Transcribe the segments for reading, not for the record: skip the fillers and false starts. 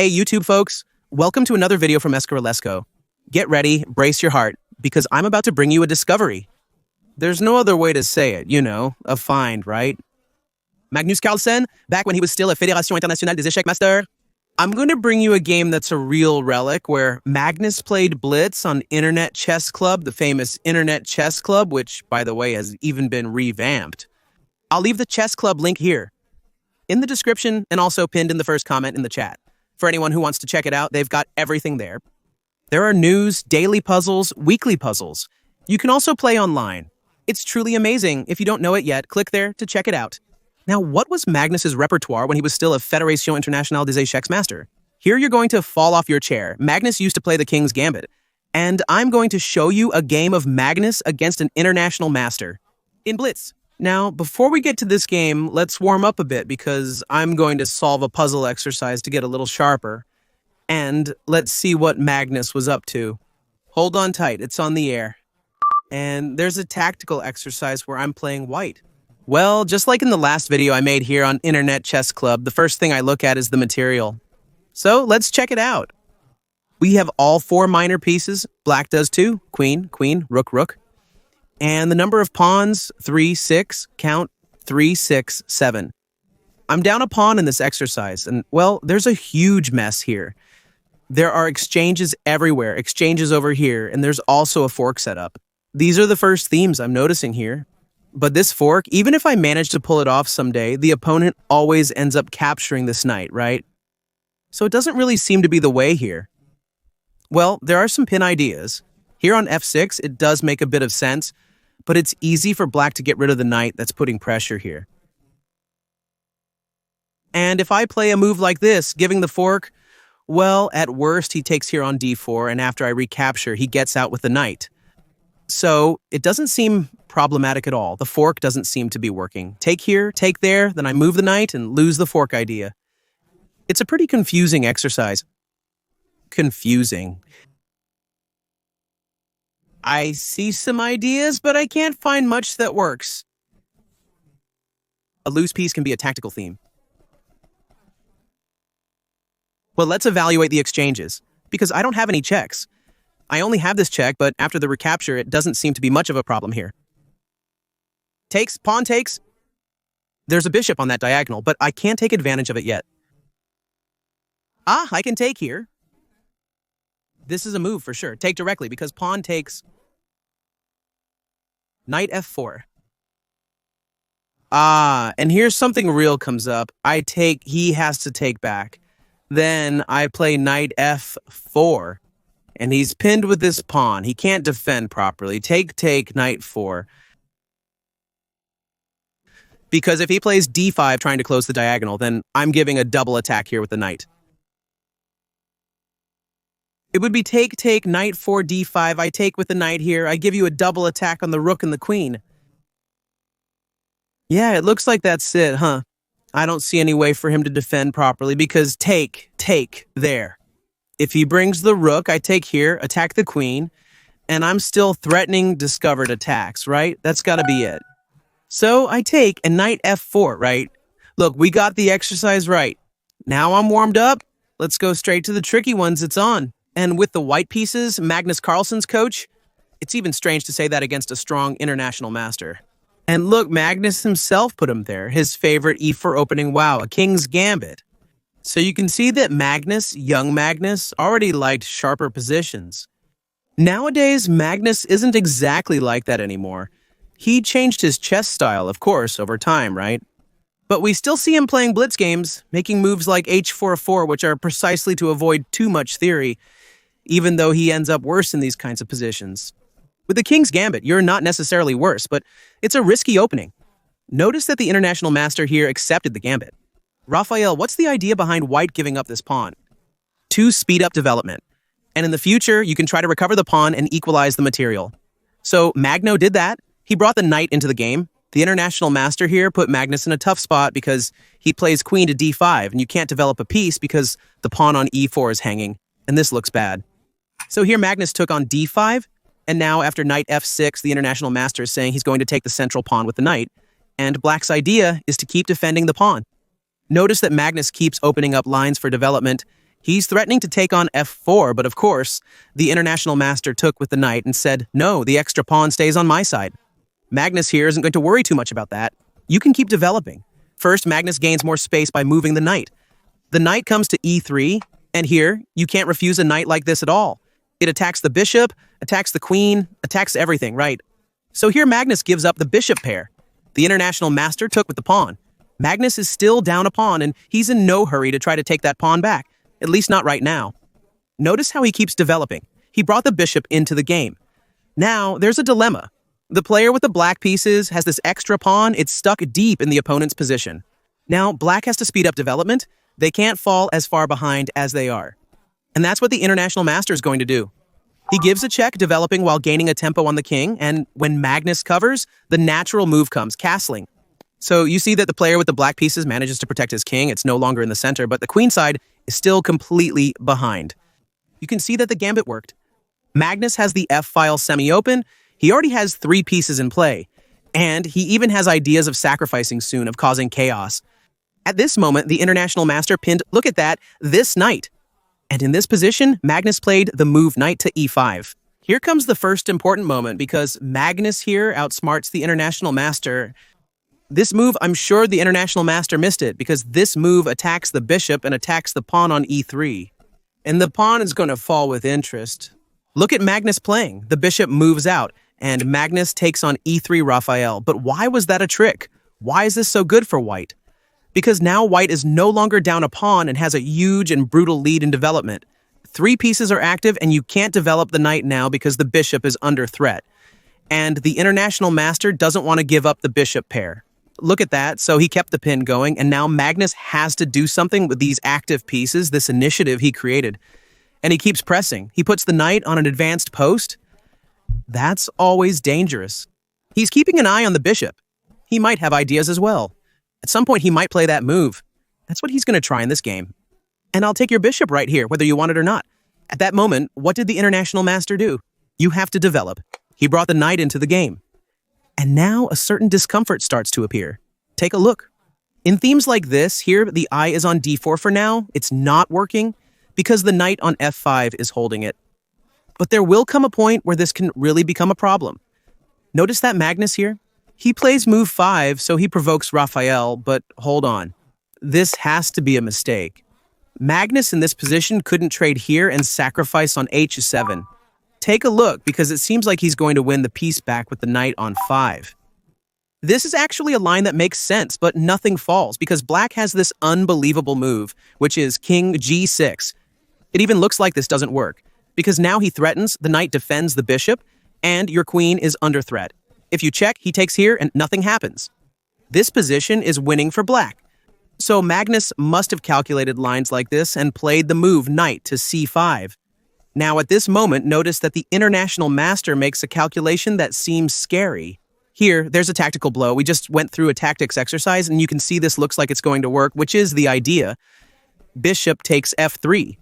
Hey YouTube folks, welcome to another video from Escarolesco. Get ready, brace your heart, because I'm about to bring you a discovery. There's no other way to say it, you know, a find, right? Magnus Carlsen, back when he was still a Fédération Internationale des Échecs Master. I'm going to bring you a game that's a real relic where Magnus played Blitz on Internet Chess Club, the famous Internet Chess Club, which, by the way, has even been revamped. I'll leave the chess club link here in the description and also pinned in the first comment in the chat. For anyone who wants to check it out, they've got everything there. There are news, daily puzzles, weekly puzzles. You can also play online. It's truly amazing. If you don't know it yet, click there to check it out. Now, what was Magnus's repertoire when he was still a Fédération Internationale des Échecs Master? Here you're going to fall off your chair. Magnus used to play the King's Gambit. And I'm going to show you a game of Magnus against an international master in Blitz. Now, before we get to this game, let's warm up a bit because I'm going to solve a puzzle exercise to get a little sharper. And let's see what Magnus was up to. Hold on tight, it's on the air. And there's a tactical exercise where I'm playing white. Well, just like in the last video I made here on Internet Chess Club, the first thing I look at is the material. So let's check it out. We have all four minor pieces. Black does too. Queen, queen, rook, rook. And the number of pawns, 3, 6, count 3, 6, 7. I'm down a pawn in this exercise, and well, there's a huge mess here. There are exchanges everywhere, exchanges over here, and there's also a fork set up. These are the first themes I'm noticing here. But this fork, even if I manage to pull it off someday, the opponent always ends up capturing this knight, right? So it doesn't really seem to be the way here. Well, there are some pin ideas. Here on f6, it does make a bit of sense, but it's easy for black to get rid of the knight that's putting pressure here. And if I play a move like this, giving the fork, well, at worst, he takes here on d4, and after I recapture, he gets out with the knight. So it doesn't seem problematic at all. The fork doesn't seem to be working. Take here, take there, then I move the knight and lose the fork idea. It's a pretty confusing exercise. Confusing. I see some ideas, but I can't find much that works. A loose piece can be a tactical theme. Well, let's evaluate the exchanges, because I don't have any checks. I only have this check, but after the recapture, it doesn't seem to be much of a problem here. Takes, pawn takes. There's a bishop on that diagonal, but I can't take advantage of it yet. Ah, I can take here. This is a move for sure. Take directly, because pawn takes. Knight f4. Ah, and here's something real comes up. I take, he has to take back. Then I play knight f4. And he's pinned with this pawn. He can't defend properly. Take, take, knight 4. Because if he plays d5 trying to close the diagonal, then I'm giving a double attack here with the knight. It would be take, take, knight 4, d5. I take with the knight here. I give you a double attack on the rook and the queen. Yeah, it looks like that's it, huh? I don't see any way for him to defend properly because take, take, there. If he brings the rook, I take here, attack the queen, and I'm still threatening discovered attacks, right? That's got to be it. So I take and knight f4, right? Look, we got the exercise right. Now I'm warmed up. Let's go straight to the tricky ones it's on. And with the white pieces, Magnus Carlsen's coach, it's even strange to say that against a strong international master. And look, Magnus himself put him there, his favorite e4 opening, wow, a King's Gambit. So you can see that Magnus, young Magnus, already liked sharper positions. Nowadays, Magnus isn't exactly like that anymore. He changed his chess style, of course, over time, right? But we still see him playing blitz games, making moves like h4-4, which are precisely to avoid too much theory, even though he ends up worse in these kinds of positions. With the King's Gambit, you're not necessarily worse, but it's a risky opening. Notice that the international master here accepted the gambit. Raphael, what's the idea behind white giving up this pawn? To speed up development. And in the future, you can try to recover the pawn and equalize the material. So Magno did that. He brought the knight into the game. The international master here put Magnus in a tough spot because he plays queen to d5, and you can't develop a piece because the pawn on e4 is hanging, and this looks bad. So here Magnus took on d5, and now after knight f6, the international master is saying he's going to take the central pawn with the knight, and black's idea is to keep defending the pawn. Notice that Magnus keeps opening up lines for development, He's threatening to take on f4, but of course, the international master took with the knight and said, no, the extra pawn stays on my side. Magnus here isn't going to worry too much about that. You can keep developing. First, Magnus gains more space by moving the knight. The knight comes to e3, and here, you can't refuse a knight like this at all. It attacks the bishop, attacks the queen, attacks everything, right? So here Magnus gives up the bishop pair. The international master took with the pawn. Magnus is still down a pawn, and he's in no hurry to try to take that pawn back. At least not right now. Notice how he keeps developing. He brought the bishop into the game. Now, there's a dilemma. The player with the black pieces has this extra pawn. It's stuck deep in the opponent's position. Now, black has to speed up development. They can't fall as far behind as they are. And that's what the international master is going to do. He gives a check, developing while gaining a tempo on the king, and when Magnus covers, the natural move comes, castling. So you see that the player with the black pieces manages to protect his king. It's no longer in the center, but the queen side is still completely behind. You can see that the gambit worked. Magnus has the f-file semi-open. He already has 3 pieces in play, and he even has ideas of sacrificing soon, of causing chaos. At this moment, the international master pinned, look at that, this knight. And in this position, Magnus played the move knight to e5. Here comes the first important moment, because Magnus here outsmarts the international master. This move, I'm sure the international master missed it, because this move attacks the bishop and attacks the pawn on e3. And the pawn is going to fall with interest. Look at Magnus playing. The bishop moves out, and Magnus takes on e3 Raphael. But why was that a trick? Why is this so good for white? Because now white is no longer down a pawn and has a huge and brutal lead in development. 3 pieces are active, and you can't develop the knight now because the bishop is under threat. And the international master doesn't want to give up the bishop pair. Look at that. So he kept the pin going, and now Magnus has to do something with these active pieces, this initiative he created. And he keeps pressing. He puts the knight on an advanced post. That's always dangerous. He's keeping an eye on the bishop. He might have ideas as well. At some point, he might play that move. That's what he's going to try in this game. And I'll take your bishop right here, whether you want it or not. At that moment, what did the international master do? You have to develop. He brought the knight into the game. And now a certain discomfort starts to appear. Take a look. In themes like this, here the eye is on d4 for now. It's not working because the knight on f5 is holding it. But there will come a point where this can really become a problem. Notice that Magnus here? He plays move 5, so he provokes Raphael, but hold on. This has to be a mistake. Magnus in this position couldn't trade here and sacrifice on h7. Take a look, because it seems like he's going to win the piece back with the knight on 5. This is actually a line that makes sense, but nothing falls, because black has this unbelievable move, which is king g6. It even looks like this doesn't work, because now he threatens, the knight defends the bishop, and your queen is under threat. If you check, he takes here, and nothing happens. This position is winning for black. So Magnus must have calculated lines like this and played the move knight to c5. Now, at this moment, notice that the international master makes a calculation that seems scary. Here, there's a tactical blow. We just went through a tactics exercise, and you can see this looks like it's going to work, which is the idea. Bishop takes f3.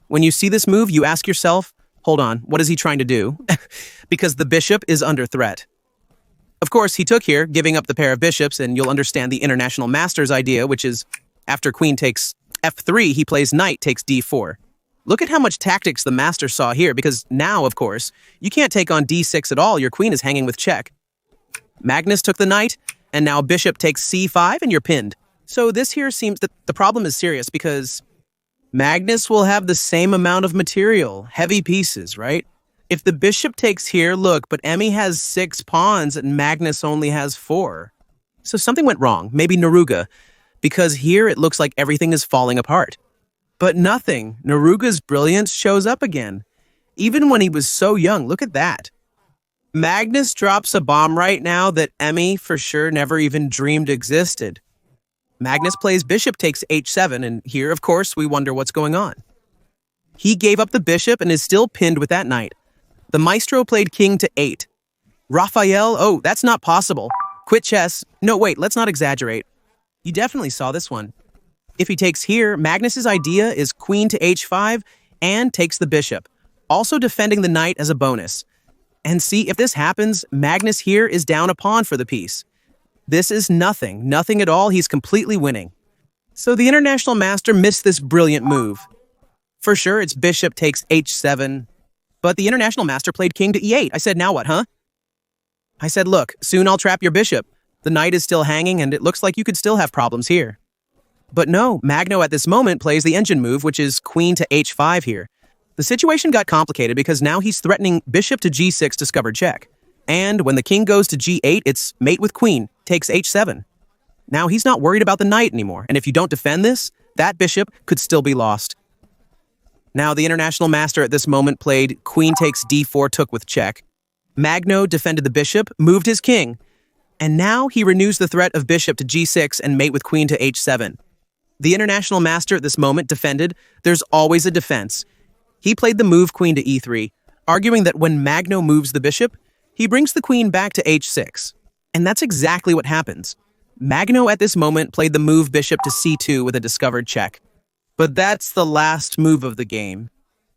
When you see this move, you ask yourself, hold on, what is he trying to do? Because the bishop is under threat. Of course, he took here, giving up the pair of bishops, and you'll understand the international master's idea, which is after queen takes f3, he plays knight takes d4. Look at how much tactics the master saw here, because now, of course, you can't take on d6 at all. Your queen is hanging with check. Magnus took the knight, and now bishop takes c5, and you're pinned. So this here seems that the problem is serious, because Magnus will have the same amount of material, heavy pieces, right? If the bishop takes here, look, but Emmy has 6 pawns, and Magnus only has 4. So something went wrong, maybe Neruga, because here it looks like everything is falling apart. But nothing. Neruga's brilliance shows up again. Even when he was so young, look at that. Magnus drops a bomb right now that Emmy for sure never even dreamed existed. Magnus plays bishop takes h7, and here, of course, we wonder what's going on. He gave up the bishop and is still pinned with that knight. The maestro played king to 8. Raphael, oh, that's not possible. Quit chess. No, wait, let's not exaggerate. You definitely saw this one. If he takes here, Magnus's idea is queen to h5 and takes the bishop, also defending the knight as a bonus. And see, if this happens, Magnus here is down a pawn for the piece. This is nothing at all. He's completely winning. So the international master missed this brilliant move. For sure, its bishop takes h7, but the international master played king to e8. I said, now what, huh? I said, look, soon I'll trap your bishop. The knight is still hanging, and it looks like you could still have problems here. But no, Magno at this moment plays the engine move, which is queen to h5 here. The situation got complicated because now he's threatening bishop to g6 discovered check. And when the king goes to g8, it's mate with queen, takes h7. Now he's not worried about the knight anymore, and if you don't defend this, that bishop could still be lost. Now the international master at this moment played queen takes d4 took with check. Magno defended the bishop, moved his king, and now he renews the threat of bishop to g6 and mate with queen to h7. The international master at this moment defended, there's always a defense. He played the move queen to e3, arguing that when Magno moves the bishop, he brings the queen back to h6. And that's exactly what happens. Magno at this moment played the move bishop to c2 with a discovered check. But that's the last move of the game.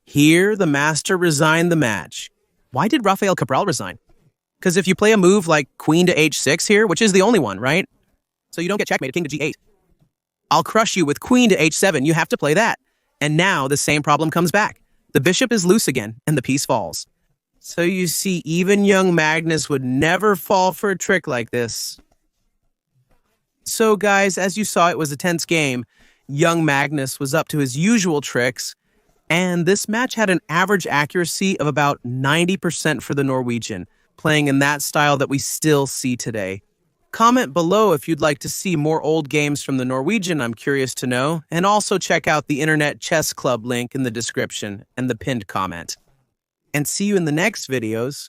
Here, the master resigned the match. Why did Rafael Cabral resign? Because if you play a move like queen to h6 here, which is the only one, right? So you don't get checkmated, king to g8. I'll crush you with queen to h7, you have to play that. And now the same problem comes back. The bishop is loose again, and the piece falls. So you see, even young Magnus would never fall for a trick like this. So guys, as you saw, it was a tense game. Young Magnus was up to his usual tricks, and this match had an average accuracy of about 90% for the Norwegian, playing in that style that we still see today. Comment below if you'd like to see more old games from the Norwegian, I'm curious to know, and also check out the Internet Chess Club link in the description and the pinned comment. And see you in the next videos.